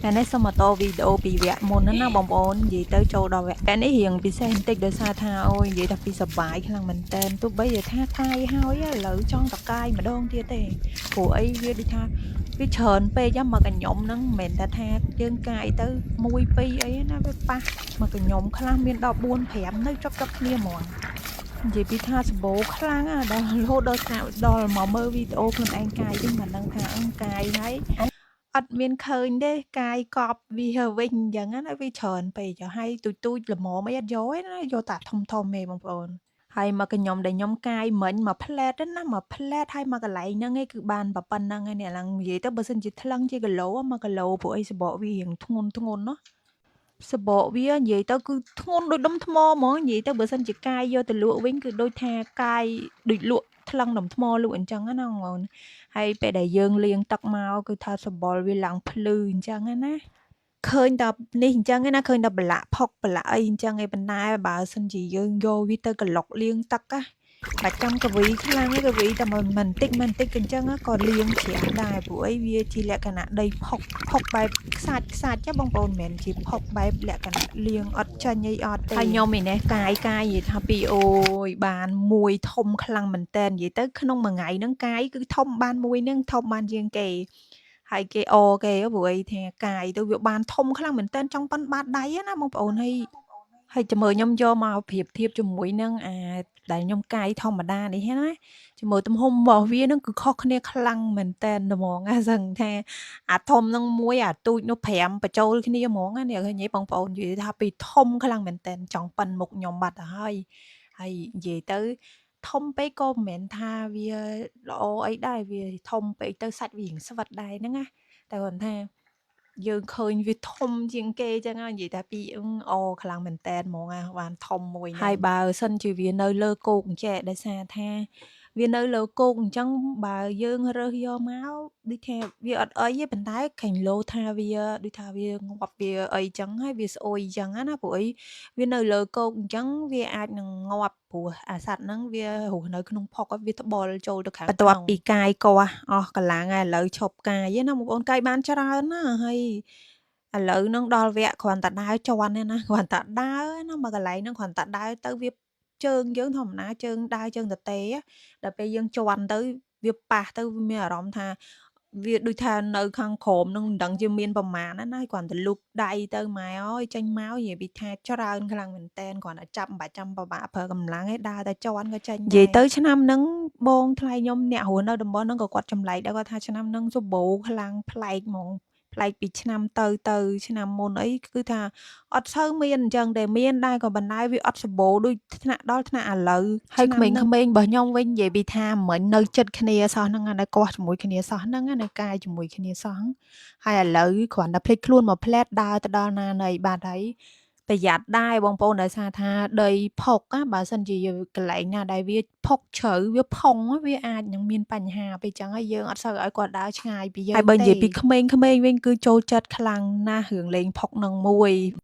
Cái này xong mà tô video bị vẽ môn nó bong bóng gì tới châu đầu vẽ cái này hiện bị xe hình tích đời xa tha ôi vậy thật bị sập bãi khăn mình tên tôi bây giờ tha cay hao á lỡ trong tập cay mà đông tia tề của ấy kia đi tha cái trơn pe chứ mà cái nhóm nó mền ta tha chương cay tới mùi pi ấy nó với pa mà cái nhóm khăn miền đỏ buôn phèm nơi chọc chọc kia mòn vậy bị tha bố khăn á đó lô đôi sao đó mà mơ video con anh cay chứ mà đang tha ăn cay đấy អត់មានឃើញទេកាយកប់វាវិញអញ្ចឹងណាវាច្រើនពេកហើយទូចៗល្មមអីអត់យកទេណាយកតែធំៗទេបងប្អូនហើយមកខ្ញុំដែលខ្ញុំកាយមិញមួយផ្លែតហ្នឹងណាមួយផ្លែតហើយមកកន្លែងហ្នឹងឯងគឺបានប៉ុណ្ណឹងឯនេះឡើងនិយាយទៅបើសិនជាថ្លឹងជាគីឡូ1គីឡូព្រោះអីសបកវារៀងធ្ងន់ៗណោះសបកវានិយាយទៅគឺធ្ងន់ដូចដុំថ្មហ្មងនិយាយទៅបើសិនជាកាយយកទៅលក់វិញគឺដូចថាកាយដូចលក់ថ្លឹងដុំថ្មលក់អញ្ចឹងណាបងប្អូន ហើយពេលដែលយើងលាងទឹកមកគឺថាសម្បុរវាឡើងភ្លឺអញ្ចឹងណាឃើញតែនេះអញ្ចឹងឯណាឃើញតែប្រឡាក់ផុកប្រឡាក់អីអញ្ចឹងឯប៉ុន្តែបើសិនជាយើងយកវាទៅក្លុកលាងទឹកណាបើចាំកវីខ្លាំងឯងកវីតែមិនបន្តិចអញ្ចឹងក៏លាងច្រាស់ដែរព្រោះអីវាជាលក្ខណៈដីផុកបែបខ្សាច់ចាបងប្អូនមិនមែនជាផុកបែបលក្ខណៈលាងអត់ចាញ់អីអត់ទេហើយខ្ញុំឯនេះកាយនិយាយថាពីអូយបានមួយធំខ្លាំងមែនតើនិយាយទៅក្នុងមួយថ្ងៃហ្នឹងកាយគឺធំបានមួយហ្នឹងធំបានជាងគេហើយគេអគេព្រោះអីថាកាយទៅវាបានធំខ្លាំងមែនតើចង់ប៉ុនបាតដៃណាបងប្អូនហើយចាំមើលខ្ញុំយកមកប្រៀបធៀបជាមួយនឹងដែលខ្ញុំកាយធម្មតានេះណាជាមួយទំហំរបស់វានឹងគឺខុសគ្នាខ្លាំងមែនតែនហ្មងណាសឹងថាអាធំនឹងមួយអាទូចនោះ5បញ្ចូលគ្នាហ្មងណានេះឃើញទេបងប្អូននិយាយថាពីធំខ្លាំងមែនតែនចង់ប៉ិនមុខខ្ញុំបាត់ទៅហើយនិយាយទៅធំពេកក៏មិនមែនថាវាល្អអីដែរវាធំពេកទៅសាច់វារៀងស្វិតដែរហ្នឹងណាតែគាត់ថាយើងឃើញវាធំជាងគេចឹងណានិយាយថាពីខ្លាំងមែនតែនហ្មងណាបានធំមួយហើយបើសិនជាវានៅលើគោកអញ្ចេះដោយសារថាវានៅលើគោកអញ្ចឹងបើយើងរើសយកមកដូចថាវាអត់អីទេប៉ុន្តែខាញ់លោថាវាដូចថាវាងាប់វាអីចឹងហើយវាស្អុយចឹងណាព្រោះអីវានៅលើគោកអញ្ចឹងវាអាចនឹងងាប់ព្រោះអាសត្វហ្នឹងវារស់នៅក្នុងផុកវាត្បល់ចូលទៅខាងបន្ទាប់ពីកាយគាស់អស់កម្លាំងហើយឥឡូវឈប់កាយណាបងប្អូនកាយបានច្រើនណាហើយឥឡូវហ្នឹងដល់វគ្គគ្រាន់តែដើរជាន់ទេណាគ្រាន់តែដើរណាមកកន្លែងហ្នឹងគ្រាន់តែដើរទៅវាជើងយើងធម្មតាជើងដើរជើងទទេដល់ពេលយើងជាន់ទៅវាប៉ះទៅវាមានអារម្មណ៍ថាវាដូចថានៅខាងក្រោមនឹងមិនដឹងជាមានប្រមាណណាគ្រាន់តែលូកដៃទៅម៉ែអើយចេញមកនិយាយពីថាច្រើនខ្លាំងមែនតែនគ្រាន់តែចាប់មិនបាច់ចាំប្របាក់ប្រើកម្លាំងឯដើរតែជាន់ក៏ចេញនិយាយទៅឆ្នាំហ្នឹងបងថ្លៃខ្ញុំអ្នករស់នៅតំបន់ហ្នឹងក៏គាត់ចម្លែកដែរគាត់ថាឆ្នាំហ្នឹងសម្បូរខ្លាំងប្លែកហ្មងប្លែកពីឆ្នាំទៅឆ្នាំមុនអីគឺថាអត់សូវមានអញ្ចឹងតែមានដែរក៏ប៉ុន្តែវាអត់សម្បូរដូចថ្នាក់ដល់ថ្នាក់ឥឡូវហើយក្មេងៗរបស់ខ្ញុំវិញនិយាយពីថាមិញនៅចិត្តគ្នាសោះហ្នឹងនៅកោះជាមួយគ្នាសោះហ្នឹងនៅកាយជាមួយគ្នាសោះហើយឥឡូវគ្រាន់តែភ្លេចខ្លួនមកផ្លែតដើរទៅដល់ណានៃបាត់ហើយប្រយ័ត្នដែរបងប្អូនដោយសារថាដីផុកណាបើសិនជាកន្លែងណាដែលវាផុកជ្រៅវាផុងវាអាចនឹងមានបញ្ហាពេលចឹងហើយយើងអត់សូវឲ្យគាត់ដើរឆ្ងាយពីយើងទេហើយបើនិយាយពីក្មេងៗវិញគឺចូលចិត្តខ្លាំងណាស់រឿងលេងផុកនឹងមួយ